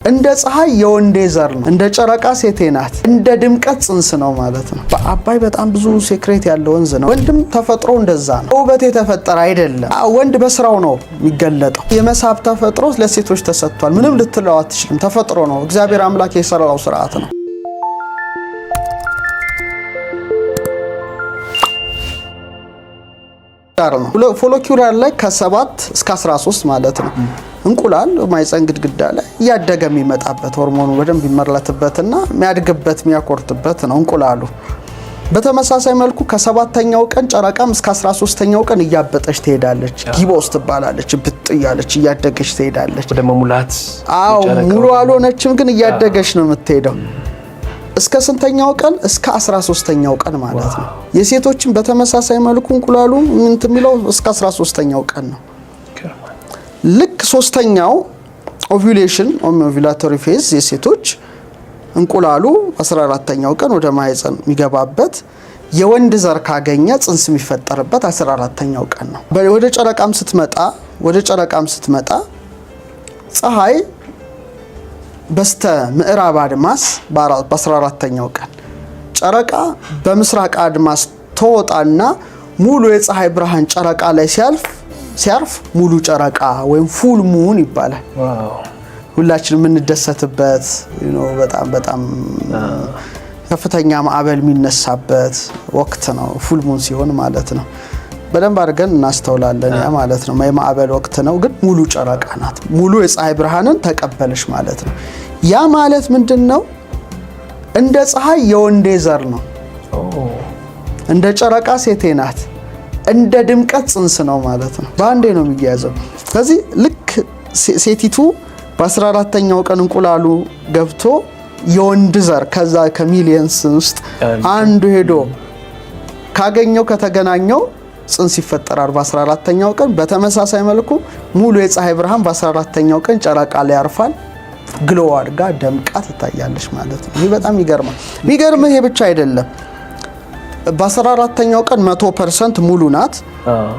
እንደ ፀሐይ የወንዴ ዘር ነው እንደ ጨረቃ ሴቴ ናት እንደ ድምቀት ጽንስ ነው ማለት ነው። በአባይ በጣም ብዙ ሴክሬት ያለው ወንዝ ነው። ወንድም ተፈጥሮ እንደዛ ነው። ውበት የተፈጠረ አይደለም። ወንድ በስራው ነው የሚገለጠው። የመሳብ ተፈጥሮ ለሴቶች ተሰጥቷል። ምንም ልትለው አትችልም። ተፈጥሮ ነው። እግዚአብሔር አምላክ የሰራው ስርዓት ነው። ፎሎኪውላር ላይ ከ7 እስከ 13 ማለት ነው። እንቁላል ማይፀን ግድግዳ ላይ ያደገ የሚመጣበት ሆርሞኑ በደንብ ይመረለትበትና የሚያድግበት የሚያቆርጥበት ነው እንቁላሉ። በተመሳሳይ መልኩ ከ7ኛው ቀን ጨረቃም እስከ 13ኛው ቀን እያበጠች ትሄዳለች። ጊቦስ ትባላለች። ብጥ እያለች እያደገች ትሄዳለች ወደ መሙላት። ሙሉ አልሆነችም ግን እያደገች ነው የምትሄደው። እስከ ስንተኛው ቀን? እስከ 13ኛው ቀን ማለት ነው። የሴቶችን በተመሳሳይ መልኩ እንቁላሉ እንትሚለው እስከ 13ኛው ቀን ነው። ልክ 3ኛው ኦቪዩሌሽን ኦቪላቶሪ ፌዝ የሴቶች እንቁላሉ 14ኛው ቀን ወደ ማህፀን የሚገባበት የወንድ ዘር ካገኘ ጽንስ የሚፈጠርበት 14ኛው ቀን ነው። ወደ ጨረቃም ስትመጣ ፀሐይ በስተ ምዕራብ አድማስ በ14ኛው ቀን ጨረቃ በምስራቅ አድማስ ተወጣና ሙሉ የፀሐይ ብርሃን ጨረቃ ላይ ሲያርፍ ሙሉ ጨረቃ ወይም ፉል ሙን ይባላል። ሁላችንም የምንደሰትበት በጣም ከፍተኛ ማዕበል የሚነሳበት ወቅት ነው ፉል ሙን ሲሆን ማለት ነው። በደንብ አድርገን እናስተውላለን ያ ማለት ነው። የማዕበል ወቅት ነው ግን ሙሉ ጨረቃ ናት። ሙሉ የፀሐይ ብርሃንን ተቀበለች ማለት ነው። ያ ማለት ምንድነው? እንደ ፀሐይ የወንዴ ዘር ነው እንደ ጨረቃ ሴቴ ናት እንደ ድምቀት ጽንስ ነው ማለት ነው። በአንዴ ነው የሚያዘው። ስለዚህ ልክ ሴቲቱ በ14ኛው ቀን እንቁላሉ ገብቶ የወንድ ዘር ከዛ ከሚሊየንስ ውስጥ አንዱ ሄዶ ካገኘው ከተገናኘው ጽንስ ይፈጠራል በ14ኛው ቀን። በተመሳሳይ መልኩ ሙሉ የፀሐይ ብርሃን በ14ኛው ቀን ጨረቃ ላይ ያርፋል። ግሎ አድርጋ ደምቃ ትታያለች ማለት ነው። ይሄ በጣም ይገርማል። ይሄ ብቻ አይደለም። በ14ኛው ቀን 100% ሙሉ ናት።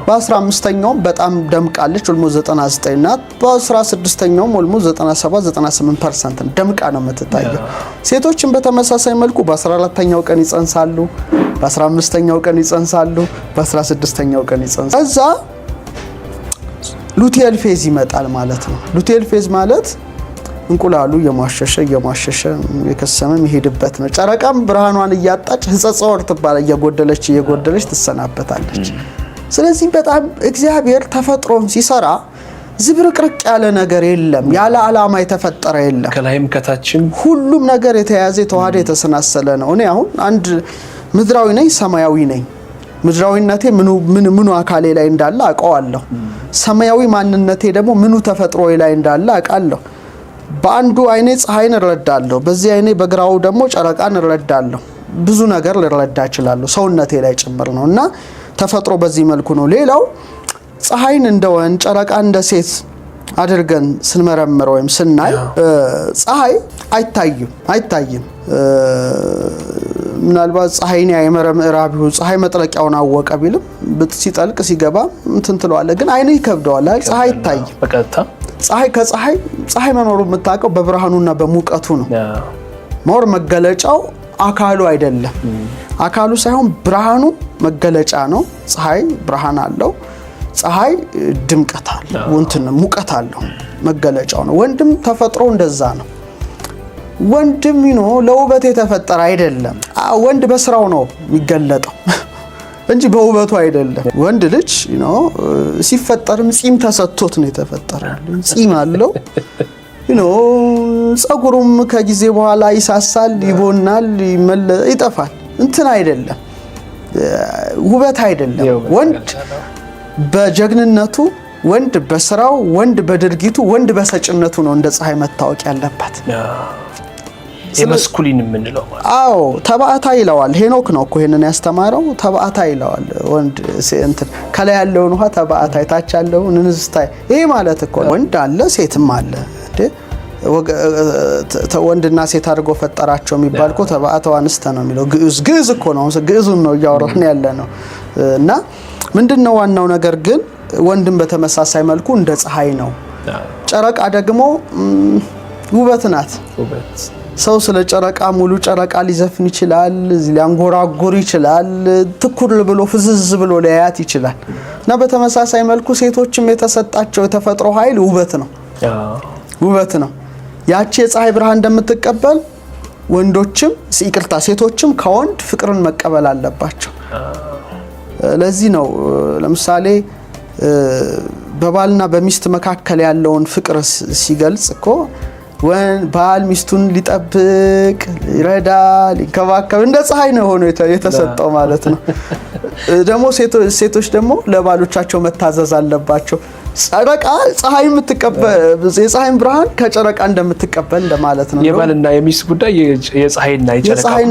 በ15ኛው በጣም ደምቃለች ኦልሞስት 99 ናት። በ16ኛው ኦልሞስት 97-98% ደምቃ ነው የምትታየው። ሴቶችን በተመሳሳይ መልኩ በ14ኛው ቀን ይጸንሳሉ፣ በ15ኛው ቀን ይጸንሳሉ፣ በ16ኛው ቀን ይጸንሳሉ። ከዛ ሉቲየል ፌዝ ይመጣል ማለት ነው። ሉቲየል ፌዝ ማለት እንቁላሉ የማሸሸ የከሰመ የሚሄድበት ነው። ጨረቃም ብርሃኗን እያጣች ህጸጸወር ትባል እየጎደለች ትሰናበታለች። ስለዚህ በጣም እግዚአብሔር ተፈጥሮን ሲሰራ ዝብርቅርቅ ያለ ነገር የለም። ያለ ዓላማ የተፈጠረ የለም። ከላይም ከታችም ሁሉም ነገር የተያዘ የተዋሃደ የተሰናሰለ ነው። እኔ አሁን አንድ ምድራዊ ነኝ፣ ሰማያዊ ነኝ። ምድራዊነቴ ምኑ አካሌ ላይ እንዳለ አውቀዋለሁ። ሰማያዊ ማንነቴ ደግሞ ምኑ ተፈጥሮዬ ላይ እንዳለ አውቃለሁ። በአንዱ አይኔ ፀሐይን እረዳለሁ፣ በዚህ አይኔ በግራው ደግሞ ጨረቃን እረዳለሁ። ብዙ ነገር ልረዳ እችላለሁ ሰውነቴ ላይ ጭምር ነውና ተፈጥሮ በዚህ መልኩ ነው። ሌላው ፀሐይን እንደ ወንድ ጨረቃን እንደ ሴት አድርገን ስንመረምረው ወይም ስናይ ፀሐይ አይታይም። ምናልባት ፀሐይን የመረምራብ ይሁን ፀሐይ መጥለቂያውን አወቀ ቢልም ሲጠልቅ ሲገባ እንትን ትለዋለ፣ ግን አይኔ ይከብደዋል። ፀሐይ አይታይም በቀጥታ። ፀሐይ መኖሩ የምታውቀው በብርሃኑና በሙቀቱ ነው። ሞር መገለጫው አካሉ አይደለም። አካሉ ሳይሆን ብርሃኑ መገለጫ ነው። ፀሐይ ብርሃን አለው፣ ፀሐይ ድምቀት አለው፣ ሙቀት አለው፣ መገለጫው ነው። ወንድም ተፈጥሮ እንደዛ ነው። ወንድም ለውበት የተፈጠረ አይደለም። ወንድ በስራው ነው የሚገለጠው እንጂ በውበቱ አይደለም። ወንድ ልጅ ሲፈጠርም ጺም ተሰጥቶት ነው የተፈጠረው። ጺም አለው። ጸጉሩም ከጊዜ በኋላ ይሳሳል፣ ይቦናል፣ ይጠፋል። እንትን አይደለም፣ ውበት አይደለም። ወንድ በጀግንነቱ፣ ወንድ በስራው፣ ወንድ በድርጊቱ፣ ወንድ በሰጭነቱ ነው እንደ ፀሐይ መታወቅ ያለበት። የመስኩሊን የምንለው ተባዕታ ይለዋል። ሄኖክ ነው እኮ ይሄንን ያስተማረው። ተባዕታ ይለዋል። ወንድ እንትን ከላይ ያለውን ውሃ ተባዕታ፣ ታች ያለውን እንዝታይ። ይሄ ማለት እኮ ወንድ አለ ሴትም አለ። ወንድና ሴት አድርጎ ፈጠራቸው የሚባል እኮ ተባዕታው አንስተ ነው የሚለው። ግዕዝ እኮ ነው። ግዕዙን ነው እያወራን ያለ ነው። እና ምንድነው ዋናው ነገር ግን ወንድም በተመሳሳይ መልኩ እንደ ፀሐይ ነው። ጨረቃ ደግሞ ውበት ናት። ሰው ስለ ጨረቃ ሙሉ ጨረቃ ሊዘፍን ይችላል፣ ሊያንጎራጉር ይችላል፣ ትኩር ብሎ ፍዝዝ ብሎ ሊያያት ይችላል። እና በተመሳሳይ መልኩ ሴቶችም የተሰጣቸው የተፈጥሮ ኃይል ውበት ነው። ያቺ የፀሐይ ብርሃን እንደምትቀበል ወንዶችም ሴቶችም ከወንድ ፍቅርን መቀበል አለባቸው። ለዚህ ነው ለምሳሌ በባልና በሚስት መካከል ያለውን ፍቅር ሲገልጽ እኮ ባል ሚስቱን ሊጠብቅ ሊረዳ ሊንከባከብ እንደ ፀሐይ ነው ሆኖ የተሰጠው ማለት ነው። ደግሞ ሴቶች ደግሞ ለባሎቻቸው መታዘዝ አለባቸው። ጨረቃ ፀሐይ የምትቀበል የፀሐይን ብርሃን ከጨረቃ እንደምትቀበል እንደማለት ነው። የባልና የሚስት ጉዳይ የፀሐይና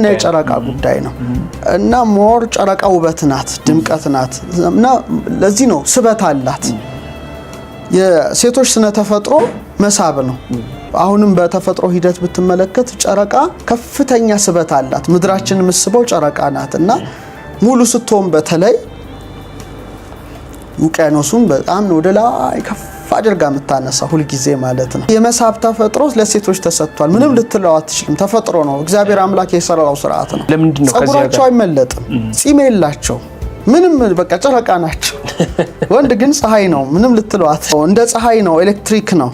የጨረቃ ጉዳይ ነው እና ሞር ጨረቃ ውበት ናት፣ ድምቀት ናት እና ለዚህ ነው ስበት አላት። የሴቶች ስነ ተፈጥሮ መሳብ ነው። አሁንም በተፈጥሮ ሂደት ብትመለከት ጨረቃ ከፍተኛ ስበት አላት። ምድራችንን መስበው ጨረቃ ናት እና ሙሉ ስትሆን በተለይ ውቅያኖሱን በጣም ነው ወደ ላይ ከፍ አድርጋ የምታነሳው ሁሉ ጊዜ ማለት ነው። የመሳብ ተፈጥሮ ለሴቶች ተሰጥቷል። ምንም ልትለው አትችልም። ተፈጥሮ ነው። እግዚአብሔር አምላክ የሰራው ስርዓት ነው። ለምንድን ነው ጸጉራቸው አይመለጥም፣ ጺም የላቸው፣ ምንም በቃ ጨረቃ ናቸው። ወንድ ግን ፀሐይ ነው። ምንም ልትለው አትችልም። እንደ ፀሐይ ነው፣ ኤሌክትሪክ ነው።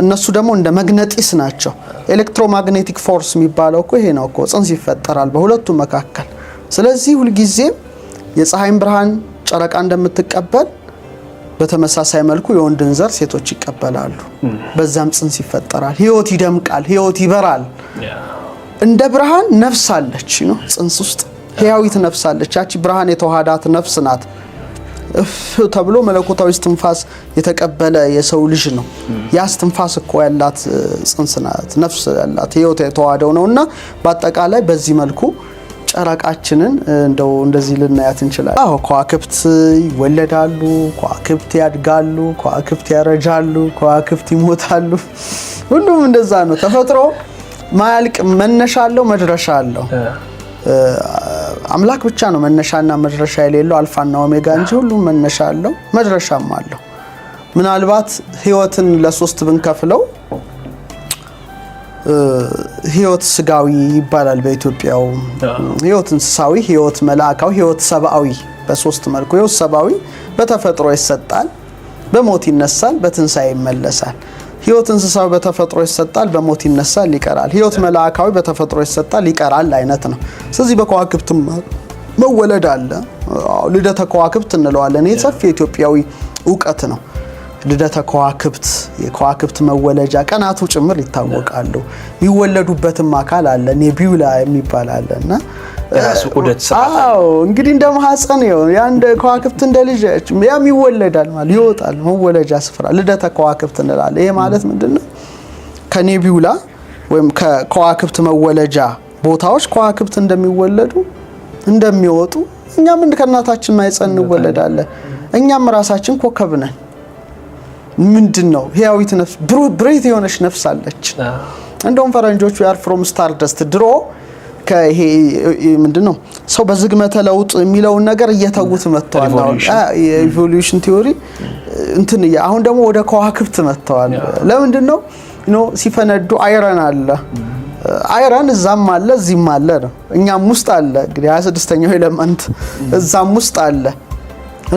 እነሱ ደግሞ እንደ መግነጢስ ናቸው። ኤሌክትሮማግኔቲክ ፎርስ የሚባለው እኮ ይሄ ነው እኮ ጽንስ ይፈጠራል በሁለቱ መካከል። ስለዚህ ሁሉ ጊዜ የፀሐይን ብርሃን ጨረቃ እንደምትቀበል በተመሳሳይ መልኩ የወንድን ዘር ሴቶች ይቀበላሉ። በዛም ጽንስ ይፈጠራል፣ ህይወት ይደምቃል፣ ህይወት ይበራል። እንደ ብርሃን ነፍስ አለች ነው ጽንስ ውስጥ ህያዊት ነፍስ አለች። ያቺ ብርሃን የተዋሃዳት ነፍስ ናት። ተብሎ መለኮታዊ እስትንፋስ የተቀበለ የሰው ልጅ ነው። ያ እስትንፋስ እኮ ያላት ጽንስ ናት፣ ነፍስ ያላት ህይወት የተዋሃደው ነውና በአጠቃላይ በዚህ መልኩ ጨረቃችንን እንደዚህ ልናያት እንችላለን። ከዋክብት ይወለዳሉ፣ ከዋክብት ያድጋሉ፣ ከዋክብት ያረጃሉ፣ ከዋክብት ይሞታሉ። ሁሉም እንደዛ ነው። ተፈጥሮ ማያልቅ መነሻ አለው፣ መድረሻ አለው። አምላክ ብቻ ነው መነሻና መድረሻ የሌለው አልፋና ኦሜጋ እንጂ ሁሉም መነሻ አለው፣ መድረሻም አለው። ምናልባት ህይወትን ለሶስት ብንከፍለው ህይወት ስጋዊ ይባላል በኢትዮጵያው፣ ህይወት እንስሳዊ፣ ህይወት መላእካዊ፣ ህይወት ሰብአዊ በሶስት መልኩ። ህይወት ሰብአዊ በተፈጥሮ ይሰጣል፣ በሞት ይነሳል፣ በትንሳኤ ይመለሳል። ህይወት እንስሳዊ በተፈጥሮ ይሰጣል፣ በሞት ይነሳል፣ ይቀራል። ህይወት መላእካዊ በተፈጥሮ ይሰጣል፣ ይቀራል አይነት ነው። ስለዚህ በከዋክብት መወለድ አለ። ልደተ ከዋክብት እንለዋለን። ይህ ሰፊ ኢትዮጵያዊ ዕውቀት ነው። ልደተ ከዋክብት፣ የከዋክብት መወለጃ ቀናቱ ጭምር ይታወቃሉ። የሚወለዱበትም አካል አለ፣ ኔቢዩላ የሚባል አለና ራሱ ዑደት ሰዓት እንግዲህ እንደ ማህፀን ነው ያንደ ከዋክብት እንደ ልጅ ያም ይወለዳል ማለት ይወጣል። መወለጃ ስፍራ ልደተ ከዋክብት እንላለን። ይሄ ማለት ምንድነው? ከኔቢዩላ ወይም ከከዋክብት መወለጃ ቦታዎች ከዋክብት እንደሚወለዱ እንደሚወጡ እኛም ከእናታችን ማህፀን እንወለዳለን። እኛም ራሳችን ኮከብ ነን። ምንድነው? ህያዊት ነፍስ ብሬት የሆነች ነፍስ አለች። እንደውም ፈረንጆቹ ያር ፍሮም ስታር ደስት ድሮ ከይሄ ምንድነው ሰው በዝግመተ ለውጥ የሚለውን ነገር እየተውት መጥተዋል። የኢቮሉሽን ቲዮሪ እንትን አሁን ደግሞ ወደ ከዋክብት መጥተዋል። ለምንድነው ሲፈነዱ አይረን አለ። አይረን እዛም አለ እዚህም አለ ነው። እኛም ውስጥ አለ። እንግዲህ 26ኛው ኤሌመንት እዛም ውስጥ አለ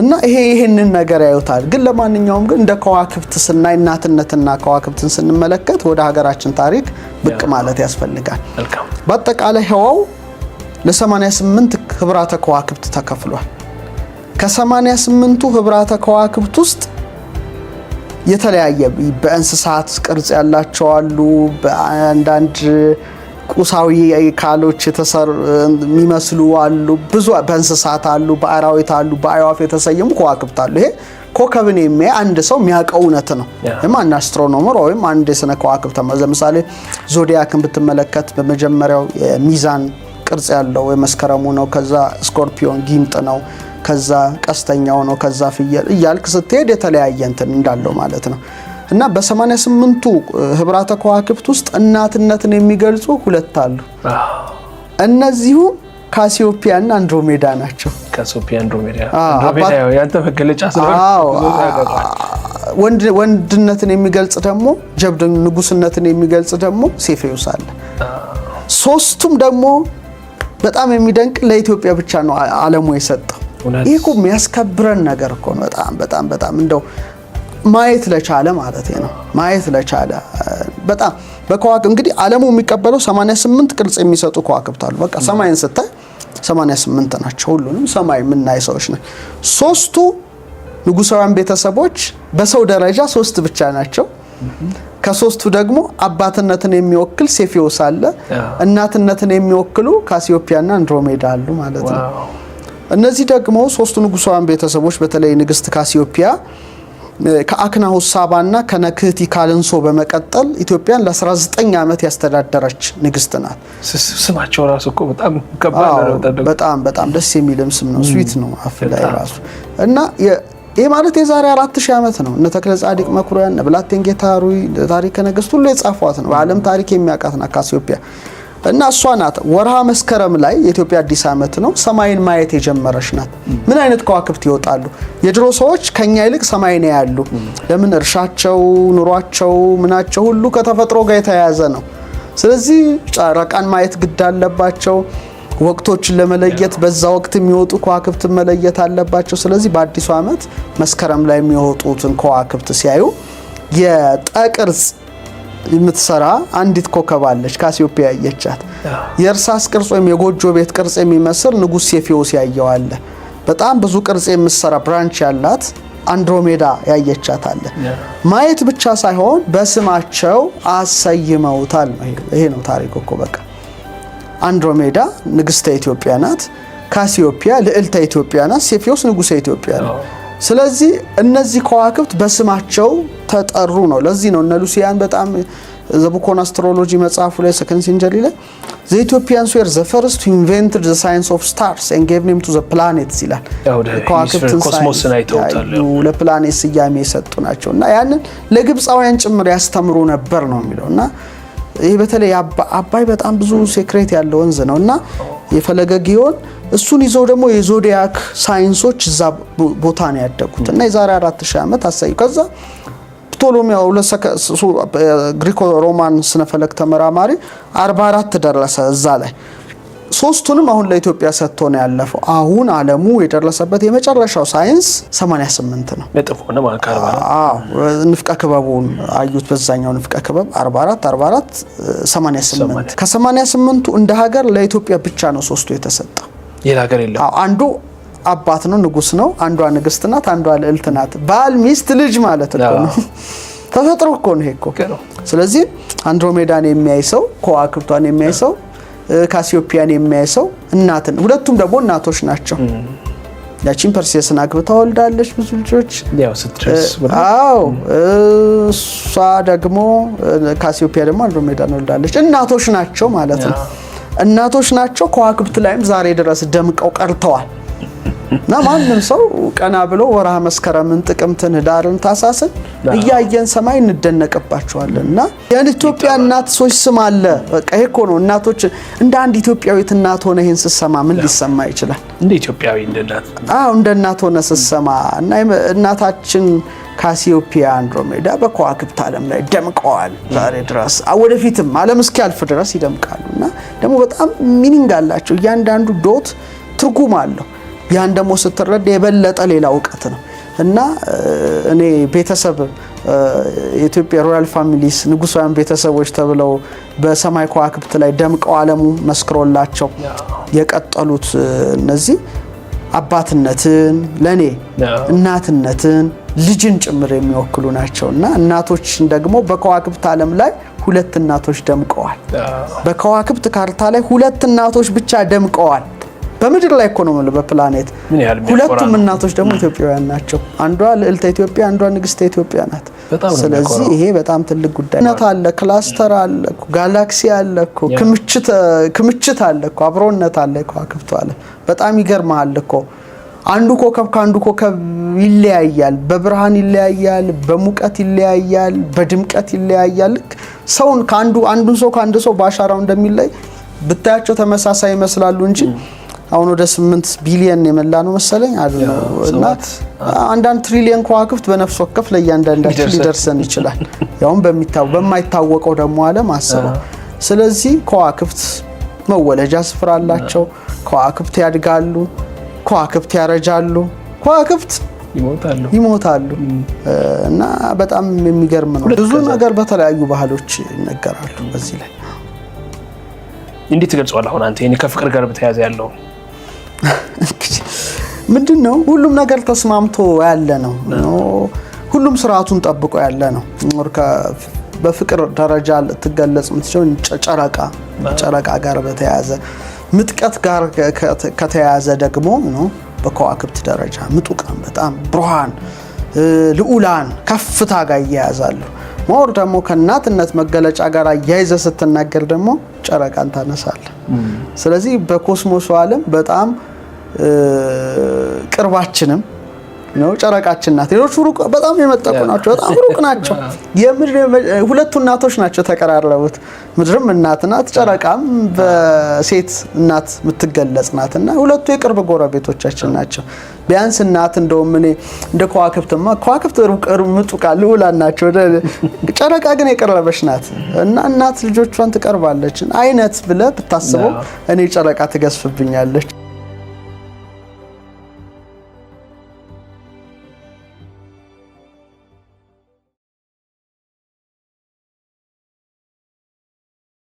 እና ይሄንን ነገር ያዩታል። ግን ለማንኛውም ግን እንደ ከዋክብት ስናይ እናትነትና ከዋክብትን ስንመለከት ወደ ሀገራችን ታሪክ ብቅ ማለት ያስፈልጋል። በአጠቃላይ ህዋው ለ88 ህብራተ ከዋክብት ተከፍሏል። ከ88ቱ ህብራተ ከዋክብት ውስጥ የተለያየ በእንስሳት ቅርጽ ያላቸው አሉ፣ በአንዳንድ ቁሳዊ ካሎች የሚመስሉ አሉ፣ ብዙ በእንስሳት አሉ፣ በአራዊት አሉ፣ በአይዋፍ የተሰየሙ ከዋክብት አሉ። ይሄ ኮከብን አንድ ሰው የሚያውቀው እውነት ነው። ማን አስትሮኖመር ወይም አንድ የስነ ከዋክብት ለምሳሌ ዞዲያክን ብትመለከት በመጀመሪያው የሚዛን ቅርጽ ያለው የመስከረሙ ነው፣ ከዛ ስኮርፒዮን ጊንጥ ነው፣ ከዛ ቀስተኛው ነው፣ ከዛ ፍየል እያልክ ስትሄድ የተለያየ እንትን እንዳለው ማለት ነው። እና በ88ቱ ህብራተ ከዋክብት ውስጥ እናትነትን የሚገልጹ ሁለት አሉ። እነዚሁ ካሲዮፒያ እና አንድሮሜዳ ናቸው። ካሲዮፒያ አንድሮሜዳ ያንተ መገለጫ ስለሆነ ወንድነትን የሚገልጽ ደግሞ ጀብደኝ ንጉስነትን የሚገልጽ ደግሞ ሴፌውስ አለ። ሶስቱም ደግሞ በጣም የሚደንቅ ለኢትዮጵያ ብቻ ነው ዓለሙ የሰጠው። ይሄ እኮ የሚያስከብረን ነገር እኮ ነው። በጣም እንደው ማየት ለቻለ ማለት ነው። ማየት ለቻለ በጣም በከዋክብት እንግዲህ ዓለሙ የሚቀበለው 88 ቅርጽ የሚሰጡ ከዋክብት አሉ። በቃ ሰማይን ስታይ 88 ናቸው። ሁሉንም ሰማይ የምናይ ሰዎች ነን። ሶስቱ ንጉሳውያን ቤተሰቦች በሰው ደረጃ 3 ብቻ ናቸው። ከሶስቱ ደግሞ አባትነትን የሚወክል ሴፌውስ አለ። እናትነትን የሚወክሉ ካሲዮፒያና አንድሮሜዳ አሉ ማለት ነው። እነዚህ ደግሞ ሶስቱ ንጉሳውያን ቤተሰቦች በተለይ ንግስት ካሲዮፒያ ከአክናሁስ ሳባና ከነክህቲ ካልንሶ በመቀጠል ኢትዮጵያን ለ19 ዓመት ያስተዳደረች ንግስት ናት። ስማቸው ራሱ እኮ በጣም ከባድ ነው። በጣም ደስ የሚልም ስም ነው። ስዊት ነው አፍ ላይ ራሱ እና ይሄ ማለት የዛሬ 4000 ዓመት ነው። እነ ተክለ ጻዲቅ መኩሪያ እነ ብላቴን ጌታ ሩይ ታሪከ ነገስት ሁሉ የጻፏት ነው። በዓለም ታሪክ የሚያውቃት ናት ካሲዮፒያ እና እሷ ናት ወርሃ መስከረም ላይ የኢትዮጵያ አዲስ ዓመት ነው። ሰማይን ማየት የጀመረች ናት። ምን አይነት ከዋክብት ይወጣሉ? የድሮ ሰዎች ከኛ ይልቅ ሰማይን ያያሉ። ለምን? እርሻቸው፣ ኑሯቸው፣ ምናቸው ሁሉ ከተፈጥሮ ጋር የተያያዘ ነው። ስለዚህ ጨረቃን ማየት ግድ አለባቸው። ወቅቶችን ለመለየት በዛ ወቅት የሚወጡ ከዋክብት መለየት አለባቸው። ስለዚህ በአዲሱ ዓመት መስከረም ላይ የሚወጡትን ከዋክብት ሲያዩ የጠቅርጽ የምትሰራ አንዲት ኮከብ አለች ካሲዮፒያ ያየቻት። የእርሳስ ቅርጽ ወይም የጎጆ ቤት ቅርጽ የሚመስል ንጉስ ሴፌውስ ያየዋለ። በጣም ብዙ ቅርጽ የምትሰራ ብራንች ያላት አንድሮሜዳ ያየቻት አለ። ማየት ብቻ ሳይሆን በስማቸው አሰይመውታል። ይሄ ነው ታሪኩ እኮ በቃ። አንድሮሜዳ ንግስተ ኢትዮጵያ ናት። ካሲዮፒያ ልዕልተ ኢትዮጵያ ናት። ሴፌውስ ንጉሰ ኢትዮጵያ ነው። ስለዚህ እነዚህ ከዋክብት በስማቸው ተጠሩ ነው። ለዚህ ነው እነ ሉሲያን በጣም ዘቡኮን አስትሮሎጂ መጽሐፉ ላይ ሰከንድ ሴንቸሪ ላይ the Ethiopians were the first to invent the science of stars and gave name to the planets ይላል። ከዋክብትን ኮስሞስን አይተውታል። ለፕላኔት ስያሜ የሰጡ ናቸውና ያንን ለግብፃውያን ጭምር ያስተምሩ ነበር ነው የሚለውና ይሄ በተለይ አባይ በጣም ብዙ ሴክሬት ያለው ወንዝ ነውና የፈለገ ጊዮን እሱን ይዘው ደግሞ የዞዲያክ ሳይንሶች እዛ ቦታ ነው ያደጉት እና የዛሬ 4000 ዓመት አሳዩ። ከዛ ፕቶሎሚያው ግሪኮ ሮማን ስነፈለክ ተመራማሪ 44 ደረሰ እዛ ላይ። ሶስቱንም አሁን ለኢትዮጵያ ሰጥቶ ነው ያለፈው። አሁን ዓለሙ የደረሰበት የመጨረሻው ሳይንስ 88 ነው። ነጥብ ሆነ ማለት 44 ንፍቀ ክበቡን አዩት። በዛኛው ንፍቀ ክበብ 44 88 ከ88ቱ እንደ ሀገር ለኢትዮጵያ ብቻ ነው ሶስቱ የተሰጠው። ሌላ ሀገር የለም። አንዱ አባት ነው ንጉስ ነው። አንዷ ንግስት ናት። አንዷ ልዕልት ናት። ባል ሚስት ልጅ ማለት እኮ ነው። ተፈጥሮ እኮ ነው ይሄ እኮ። ስለዚህ አንድሮሜዳን የሚያይ ሰው ከዋክብቷን የሚያይ ሰው ካሲዮፒያን የሚያይ ሰው እናትን ሁለቱም ደግሞ እናቶች ናቸው። ያቺን ፐርሴስን አግብታ ወልዳለች ብዙ ልጆች። ያው ስትረስ እሷ ደግሞ ካሲዮፒያ ደግሞ አንድሮሜዳን ወልዳለች። እናቶች ናቸው ማለት ነው። እናቶች ናቸው። ከዋክብት ላይም ዛሬ ድረስ ደምቀው ቀርተዋል። እና ማንም ሰው ቀና ብሎ ወርሃ መስከረምን፣ ጥቅምትን፣ ህዳርን፣ ታሳስን እያየን ሰማይ እንደነቀባቸዋለን። እና የኢትዮጵያ እናቶች ስም አለ። በቃ ይሄ እኮ ነው። እናቶች እንደ አንድ ኢትዮጵያዊት እናት ሆነ ይሄን ስትሰማ ምን ሊሰማ ይችላል? እንደ ኢትዮጵያዊ እንደ እናት እንደ እናት ሆነ ስትሰማ እና እናታችን ካሲዮፒያ አንድሮሜዳ በከዋክብት ዓለም ላይ ደምቀዋል ዛሬ ድረስ። ወደፊትም ዓለም እስኪያልፍ ድረስ ይደምቃሉ። እና ደግሞ በጣም ሚኒንግ አላቸው። እያንዳንዱ ዶት ትርጉም አለው። ያን ደግሞ ስትረዳ የበለጠ ሌላ እውቀት ነው። እና እኔ ቤተሰብ የኢትዮጵያ ሮያል ፋሚሊስ ንጉሳውያን ቤተሰቦች ተብለው በሰማይ ከዋክብት ላይ ደምቀው ዓለሙ መስክሮላቸው የቀጠሉት እነዚህ አባትነትን ለኔ እናትነትን ልጅን ጭምር የሚወክሉ ናቸውና እናቶችን ደግሞ በከዋክብት ዓለም ላይ ሁለት እናቶች ደምቀዋል። በከዋክብት ካርታ ላይ ሁለት እናቶች ብቻ ደምቀዋል። በምድር ላይ እኮ ነው ማለት በፕላኔት ሁለቱም እናቶች ደግሞ ኢትዮጵያውያን ናቸው። አንዷ ልዕልተ ኢትዮጵያ፣ አንዷ ንግስተ ኢትዮጵያ ናት። ስለዚህ ይሄ በጣም ትልቅ ጉዳይ ነው። አለ ክላስተር አለ፣ ጋላክሲ አለ፣ ክምችት አለ፣ አብሮነት አለ። ከዋክብት አለ በጣም ይገርማል እኮ። አንዱ ኮከብ ከአንዱ ኮከብ ይለያያል። በብርሃን ይለያያል፣ በሙቀት ይለያያል፣ በድምቀት ይለያያል። ሰውን አንዱን ሰው ከአንዱ ሰው በአሻራው እንደሚለይ ብታያቸው ተመሳሳይ ይመስላሉ እንጂ አሁን ወደ 8 ቢሊዮን የመላ ነው መሰለኝ አይደል እና አንዳንድ ትሪሊየን ከዋክብት በነፍስ ወከፍ ለእያንዳንዳችን ሊደርሰን ይችላል። ያውም በማይታወቀው ደግሞ ዓለም አስበው። ስለዚህ ከዋክብት መወለጃ ስፍራ አላቸው። ከዋክብት ያድጋሉ፣ ከዋክብት ያረጃሉ፣ ከዋክብት ይሞታሉ እና በጣም የሚገርም ነው። ብዙ ነገር በተለያዩ ባህሎች ይነገራሉ። በዚህ ላይ እንዴት ትገልጸዋለህ? አሁን አንተ ከፍቅር ጋር በተያያዘ ያለው ምንድነው? ሁሉም ነገር ተስማምቶ ያለ ነው። ሁሉም ስርዓቱን ጠብቆ ያለ ነው። በፍቅር ደረጃ ልትገለጽ የምትችለው ጨረቃ ጋር በተያያዘ፣ ምጥቀት ጋር ከተያያዘ ደግሞ በከዋክብት ደረጃ ምጡቃን፣ በጣም ብሩሃን፣ ልዑላን ከፍታ ጋር ይያያዛሉ። ሞር ደግሞ ከእናትነት መገለጫ ጋር አያይዘ ስትናገር ደግሞ ጨረቃን ታነሳለህ። ስለዚህ በኮስሞሱ ዓለም በጣም ቅርባችንም ጨረቃችን ናት። ሌሎቹ ሩቅ በጣም የመጠቁ ናቸው፣ በጣም ሩቅ ናቸው። ሁለቱ እናቶች ናቸው ተቀራረቡት። ምድርም እናት ናት፣ ጨረቃም በሴት እናት የምትገለጽ ናትና ሁለቱ የቅርብ ጎረቤቶቻችን ናቸው። ቢያንስ እናት እንደውም እኔ እንደ ከዋክብት ሩቅ ምጡቃ ልዑላን ናቸው። ጨረቃ ግን የቀረበች ናት እና እናት ልጆቿን ትቀርባለች አይነት ብለህ ብታስበው እኔ ጨረቃ ትገዝፍብኛለች።